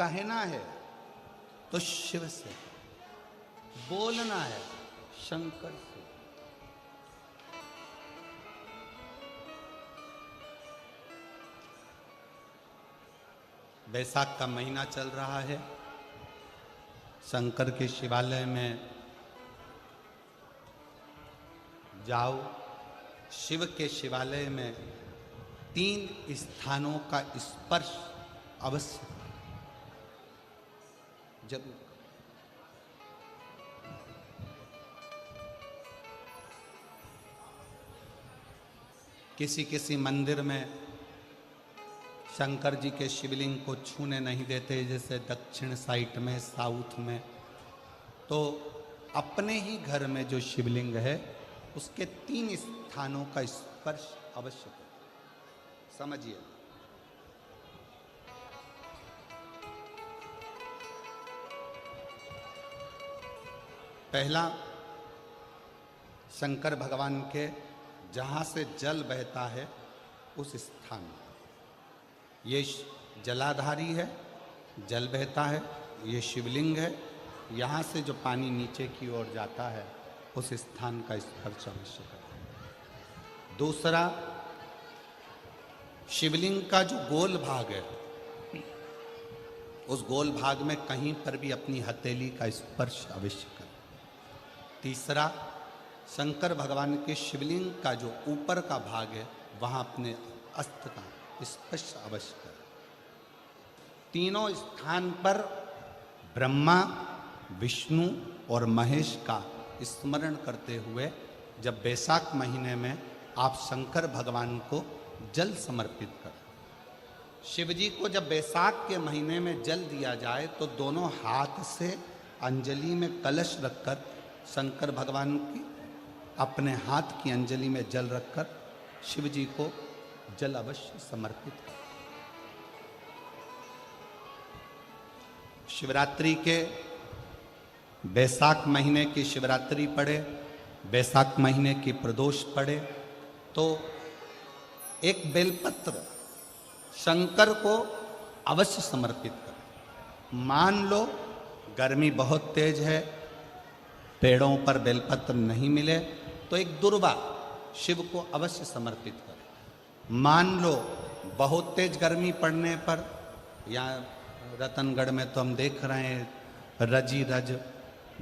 कहना है तो शिव से, बोलना है शंकर से। बैसाख का महीना चल रहा है। शंकर के शिवालय में जाओ। शिव के शिवालय में 3 स्थानों का स्पर्श अवश्य जरूर। किसी किसी मंदिर में शंकर जी के शिवलिंग को छूने नहीं देते, जैसे दक्षिण साइड में, साउथ में। तो अपने ही घर में जो शिवलिंग है उसके 3 स्थानों का स्पर्श अवश्य करें। समझिए, पहला शंकर भगवान के जहाँ से जल बहता है उस स्थान, ये जलाधारी है, जल बहता है, ये शिवलिंग है। यहाँ से जो पानी नीचे की ओर जाता है उस स्थान का स्पर्श अवश्य करें। दूसरा, शिवलिंग का जो गोल भाग है उस गोल भाग में कहीं पर भी अपनी हथेली का स्पर्श अवश्य करें। तीसरा, शंकर भगवान के शिवलिंग का जो ऊपर का भाग है वहाँ अपने अस्त्र का स्पर्श अवश्य करें। तीनों स्थान पर ब्रह्मा, विष्णु और महेश का स्मरण करते हुए जब बैसाख महीने में आप शंकर भगवान को जल समर्पित करें। शिव जी को जब बैसाख के महीने में जल दिया जाए तो दोनों हाथ से अंजलि में कलश रखकर शंकर भगवान की अपने हाथ की अंजलि में जल रखकर शिव जी को जल अवश्य समर्पित करें। शिवरात्रि के बैसाख महीने की शिवरात्रि पड़े, बैसाख महीने की प्रदोष पड़े तो एक बेलपत्र शंकर को अवश्य समर्पित करें। मान लो गर्मी बहुत तेज है, पेड़ों पर बेलपत्र नहीं मिले तो एक दुर्वा शिव को अवश्य समर्पित करें। मान लो बहुत तेज गर्मी पड़ने पर, या रतनगढ़ में तो हम देख रहे हैं रजी रज,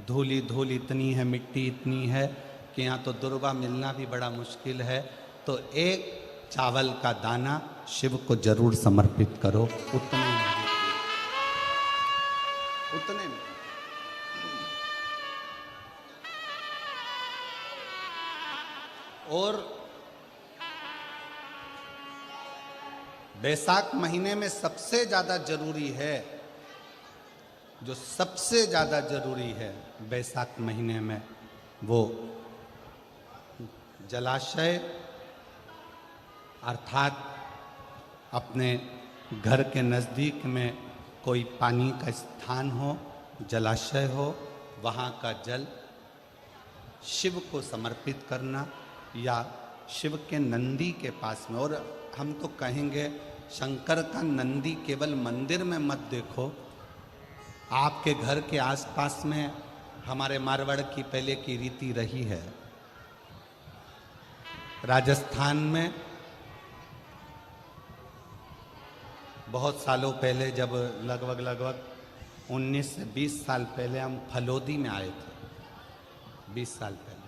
धूली धूल इतनी है, मिट्टी इतनी है कि यहाँ तो दुर्वा मिलना भी बड़ा मुश्किल है। तो एक चावल का दाना शिव को जरूर समर्पित करो, उतने में। और बैसाख महीने में सबसे ज़्यादा जरूरी है, जो सबसे ज़्यादा जरूरी है बैसाख महीने में, वो जलाशय अर्थात अपने घर के नज़दीक में कोई पानी का स्थान हो, जलाशय हो, वहाँ का जल शिव को समर्पित करना, या शिव के नंदी के पास में। और हम तो कहेंगे शंकर का नंदी केवल मंदिर में मत देखो, आपके घर के आसपास में हमारे मारवाड़ की पहले की रीति रही है। राजस्थान में बहुत सालों पहले, जब लगभग 19 से 20 साल पहले हम फलोदी में आए थे, 20 साल पहले।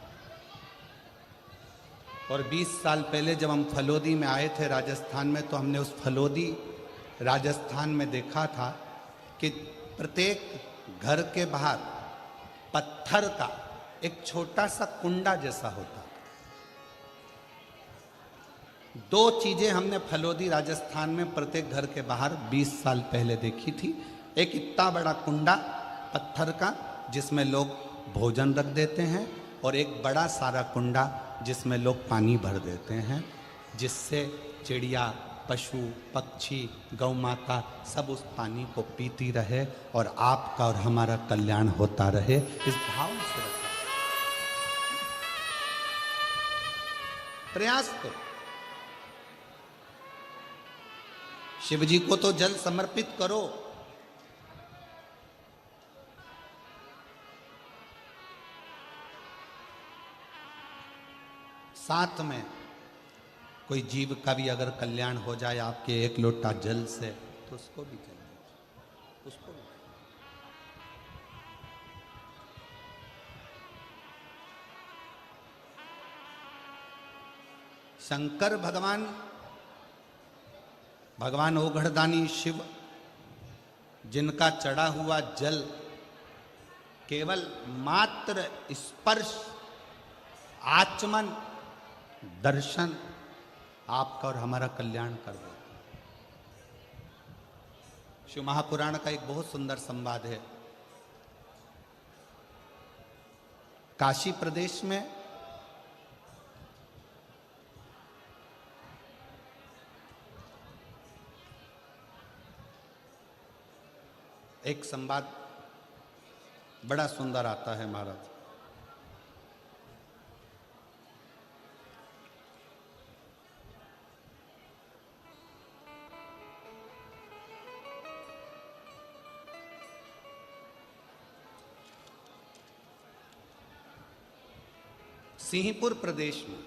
और 20 साल पहले जब हम फलोदी में आए थे राजस्थान में, तो हमने उस फलोदी राजस्थान में देखा था कि प्रत्येक घर के बाहर पत्थर का एक छोटा सा कुंडा जैसा होता। 2 चीजें हमने फलोदी राजस्थान में प्रत्येक घर के बाहर 20 साल पहले देखी थी। एक इतना बड़ा कुंडा पत्थर का जिसमें लोग भोजन रख देते हैं, और एक बड़ा सारा कुंडा जिसमें लोग पानी भर देते हैं, जिससे चिड़िया, पशु, पक्षी, गौ माता सब उस पानी को पीती रहे और आपका और हमारा कल्याण होता रहे, इस भाव से रखा। प्रयास करो। शिव जी को तो जल समर्पित करो, साथ में कोई जीव का भी अगर कल्याण हो जाए आपके एक लोटा जल से, तो उसको भी जल दीजिए, उसको भी। शंकर भगवान, भगवान ओघड़दानी शिव, जिनका चढ़ा हुआ जल केवल मात्र स्पर्श, आचमन, दर्शन आपका और हमारा कल्याण कर देता। शिव महापुराण का एक बहुत सुंदर संवाद है। काशी प्रदेश में एक संवाद बड़ा सुंदर आता है महाराज। सिंहपुर प्रदेश में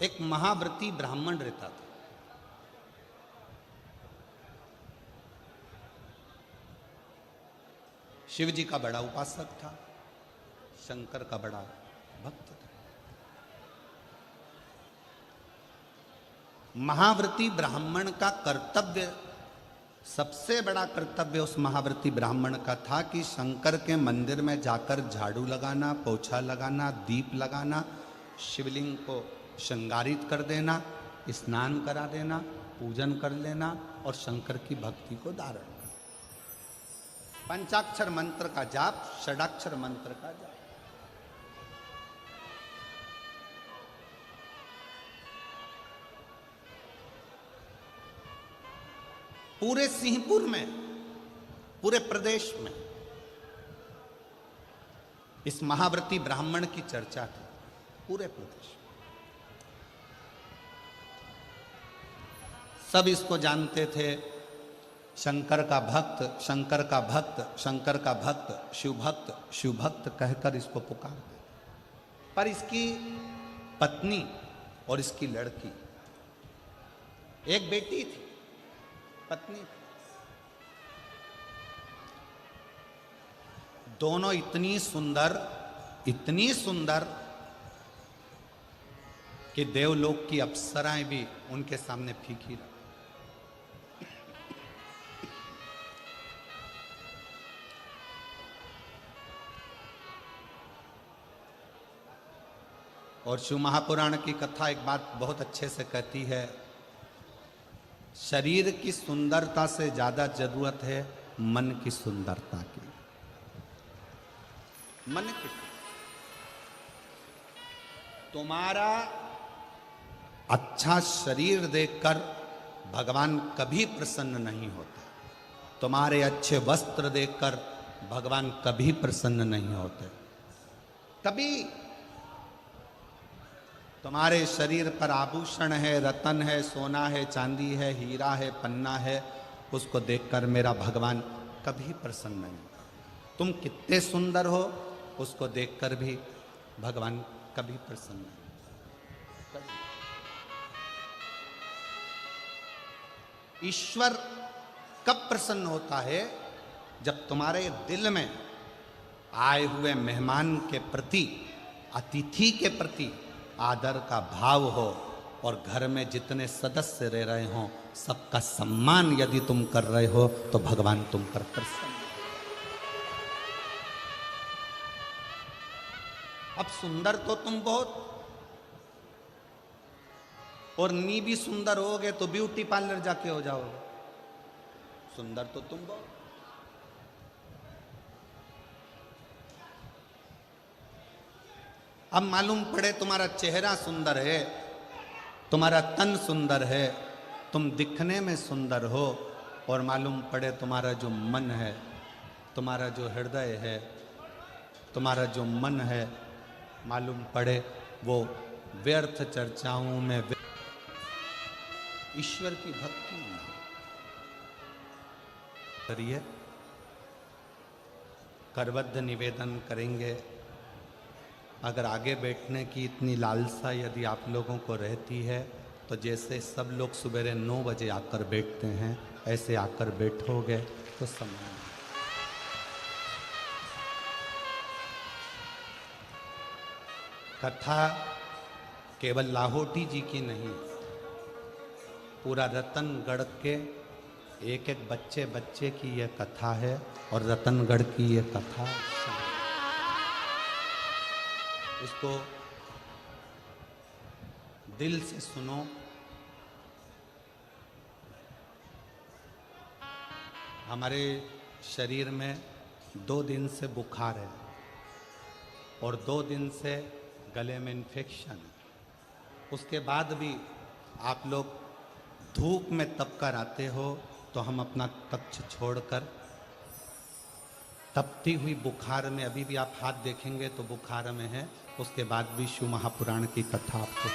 एक महाव्रती ब्राह्मण रहता था। शिव जी का बड़ा उपासक था, शंकर का बड़ा भक्त था। महाव्रती ब्राह्मण का कर्तव्य, सबसे बड़ा कर्तव्य उस महाव्रती ब्राह्मण का था कि शंकर के मंदिर में जाकर झाड़ू लगाना, पोछा लगाना, दीप लगाना, शिवलिंग को श्रृंगारित कर देना, स्नान करा देना, पूजन कर लेना और शंकर की भक्ति को धारण करना। पंचाक्षर मंत्र का जाप, षडाक्षर मंत्र का जाप। पूरे सिंहपुर में, पूरे प्रदेश में इस महाव्रती ब्राह्मण की चर्चा थी, पूरे प्रदेश में। सब इसको जानते थे, शंकर का भक्त, शंकर का भक्त, शंकर का भक्त, शिव भक्त, शिव भक्त कहकर इसको पुकारते। पर इसकी पत्नी और इसकी लड़की, एक बेटी थी, पत्नी थी, दोनों इतनी सुंदर, इतनी सुंदर कि देवलोक की अप्सराएं भी उनके सामने फीकी रही। और शिव महापुराण की कथा एक बात बहुत अच्छे से कहती है, शरीर की सुंदरता से ज्यादा जरूरत है मन की सुंदरता की। मन की, तुम्हारा अच्छा शरीर देखकर भगवान कभी प्रसन्न नहीं होते, तुम्हारे अच्छे वस्त्र देखकर भगवान कभी प्रसन्न नहीं होते। कभी तुम्हारे शरीर पर आभूषण है, रतन है, सोना है, चांदी है, हीरा है, पन्ना है, उसको देखकर मेरा भगवान कभी प्रसन्न नहीं होता। तुम कितने सुंदर हो, उसको देखकर भी भगवान कभी प्रसन्न नहीं। ईश्वर कब प्रसन्न होता है? जब तुम्हारे दिल में आए हुए मेहमान के प्रति, अतिथि के प्रति आदर का भाव हो और घर में जितने सदस्य रह रहे हो सबका सम्मान यदि तुम कर रहे हो तो भगवान तुम पर प्रसन्न। अब सुंदर तो तुम बहुत, और नी भी सुंदर होगे तो ब्यूटी पार्लर जाके हो जाओगे। सुंदर तो तुम बहुत, अब मालूम पड़े तुम्हारा चेहरा सुंदर है, तुम्हारा तन सुंदर है, तुम दिखने में सुंदर हो, और मालूम पड़े तुम्हारा जो मन है, तुम्हारा जो हृदय है, तुम्हारा जो मन है, मालूम पड़े वो व्यर्थ चर्चाओं में, ईश्वर की भक्ति में। करिए, करबद्ध निवेदन करेंगे, अगर आगे बैठने की इतनी लालसा यदि आप लोगों को रहती है तो जैसे सब लोग सवेरे 9 बजे आकर बैठते हैं ऐसे आकर बैठोगे तो सम्मान। कथा केवल लाहौटी जी की नहीं, पूरा रतनगढ़ के एक एक बच्चे बच्चे की यह कथा है और रतनगढ़ की यह कथा। इसको दिल से सुनो। हमारे शरीर में 2 दिन से बुखार है और 2 दिन से गले में इन्फेक्शन है। उसके बाद भी आप लोग धूप में तप कर आते हो तो हम अपना कक्ष छोड़कर तपती हुई बुखार में, अभी भी आप हाथ देखेंगे तो बुखार में है, उसके बाद भी शिव महापुराण की कथा आपको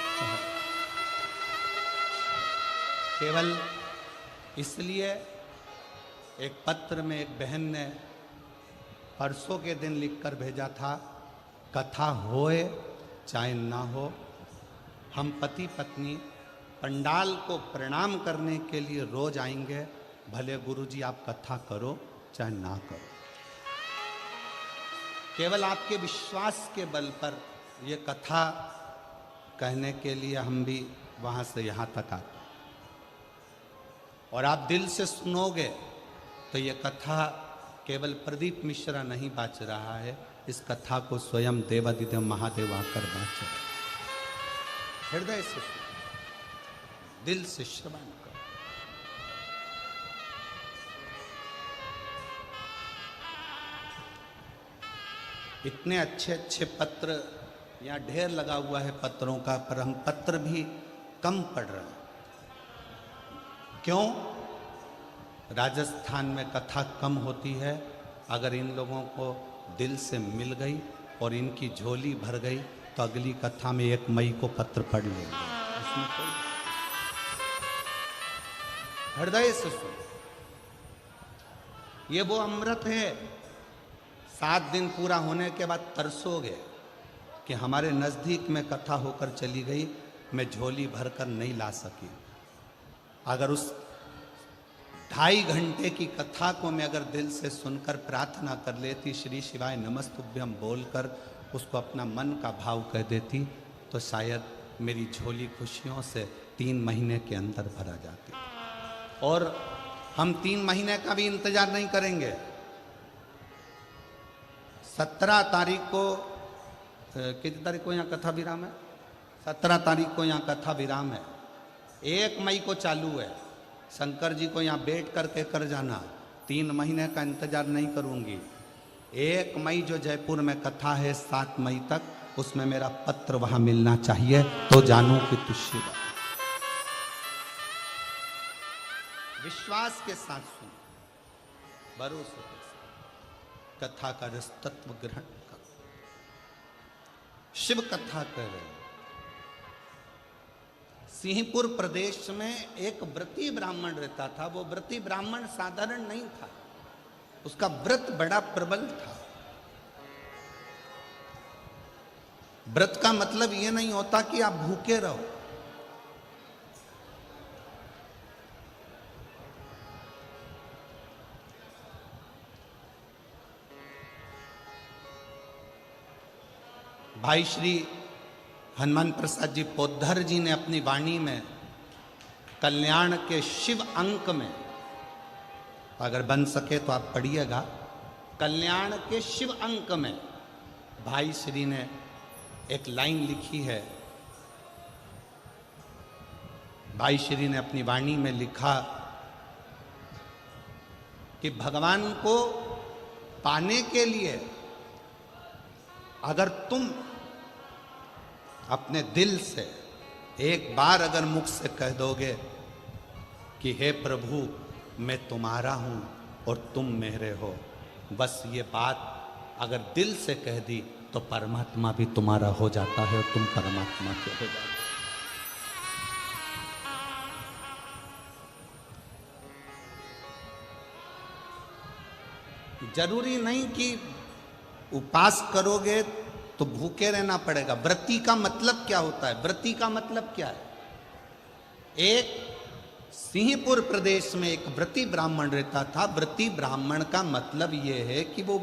केवल इसलिए। एक पत्र में एक बहन ने परसों के दिन लिखकर भेजा था, कथा होए चाहे ना हो, हम पति पत्नी पंडाल को प्रणाम करने के लिए रोज आएंगे, भले गुरुजी आप कथा करो चाहे ना करो। केवल आपके विश्वास के बल पर ये कथा कहने के लिए हम भी वहाँ से यहाँ तक आते, और आप दिल से सुनोगे तो ये कथा केवल प्रदीप मिश्रा नहीं बाँच रहा है, इस कथा को स्वयं देवादिदेव महादेव आकर बाँच रहे। हृदय से दिल से श्रवण करो। इतने अच्छे अच्छे पत्र यहाँ ढेर लगा हुआ है पत्रों का, पर हम पत्र भी कम पढ़ रहे हैं। क्यों? राजस्थान में कथा कम होती है। अगर इन लोगों को दिल से मिल गई और इनकी झोली भर गई तो अगली कथा में 1 मई को पत्र पढ़ लेंगे। इसमें कोई हृदय से सुनो, ये वो अमृत है। 7 दिन पूरा होने के बाद तरसोगे कि हमारे नज़दीक में कथा होकर चली गई, मैं झोली भरकर नहीं ला सकी। अगर उस 2.5 घंटे की कथा को मैं अगर दिल से सुनकर प्रार्थना कर लेती, श्री शिवाय नमस्तुभ्यम बोलकर उसको अपना मन का भाव कह देती, तो शायद मेरी झोली खुशियों से 3 महीने के अंदर भरा जाती। और हम 3 महीने का भी इंतजार नहीं करेंगे। 17 तारीख को, कितनी तारीख को यहाँ कथा विराम है? 17 तारीख को यहाँ कथा विराम है। 1 मई को चालू है। शंकर जी को यहाँ बैठ करके कर जाना, 3 महीने का इंतजार नहीं करूँगी। 1 मई जो जयपुर में कथा है 7 मई तक, उसमें मेरा पत्र वहाँ मिलना चाहिए, तो जानू कि तू शिव। विश्वास के साथ सुनो, भरोसे के साथ कथा का रस तत्व ग्रहण करो। शिव कथा कर रहे। सिंहपुर प्रदेश में एक व्रती ब्राह्मण रहता था। वो व्रती ब्राह्मण साधारण नहीं था, उसका व्रत बड़ा प्रबल था। व्रत का मतलब ये नहीं होता कि आप भूखे रहो। भाई श्री हनुमान प्रसाद जी पोद्धर जी ने अपनी वाणी में कल्याण के शिव अंक में, अगर बन सके तो आप पढ़िएगा, कल्याण के शिव अंक में भाई श्री ने एक लाइन लिखी है। भाई श्री ने अपनी वाणी में लिखा कि भगवान को पाने के लिए अगर तुम अपने दिल से एक बार अगर मुख से कह दोगे कि हे प्रभु मैं तुम्हारा हूं और तुम मेरे हो, बस ये बात अगर दिल से कह दी तो परमात्मा भी तुम्हारा हो जाता है और तुम परमात्मा के हो जाते हो। जरूरी नहीं कि उपास करोगे तो भूखे रहना पड़ेगा। व्रती का मतलब क्या होता है? व्रती का मतलब क्या है? एक सिंहपुर प्रदेश में एक व्रती ब्राह्मण रहता था। व्रती ब्राह्मण का मतलब यह है कि वो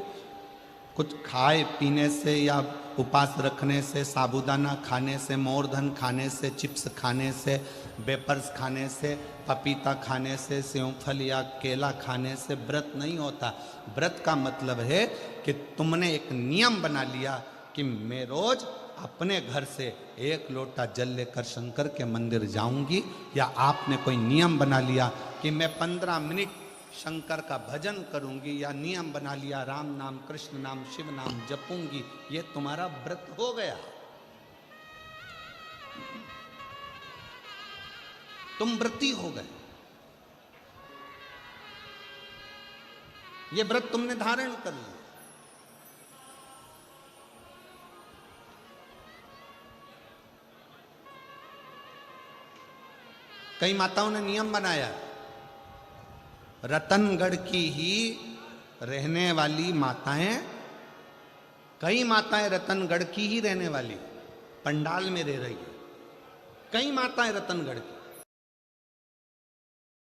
कुछ खाए पीने से या उपास रखने से, साबूदाना खाने से, मोरधन खाने से, चिप्स खाने से, वेपर्स खाने से, पपीता खाने से, सेवफल या केला खाने से व्रत नहीं होता। व्रत का मतलब है कि तुमने एक नियम बना लिया कि मैं रोज अपने घर से एक लोटा जल लेकर शंकर के मंदिर जाऊंगी, या आपने कोई नियम बना लिया कि मैं 15 मिनट शंकर का भजन करूंगी, या नियम बना लिया राम नाम, कृष्ण नाम, शिव नाम जपूंगी, ये तुम्हारा व्रत हो गया। तुम व्रती हो गए। ये व्रत तुमने धारण कर लिया। कई माताओं ने नियम बनाया, रतनगढ़ की ही रहने वाली माताएं, कई माताएं रतनगढ़ की ही रहने वाली पंडाल में रह रही है, कई माताएं रतनगढ़ की।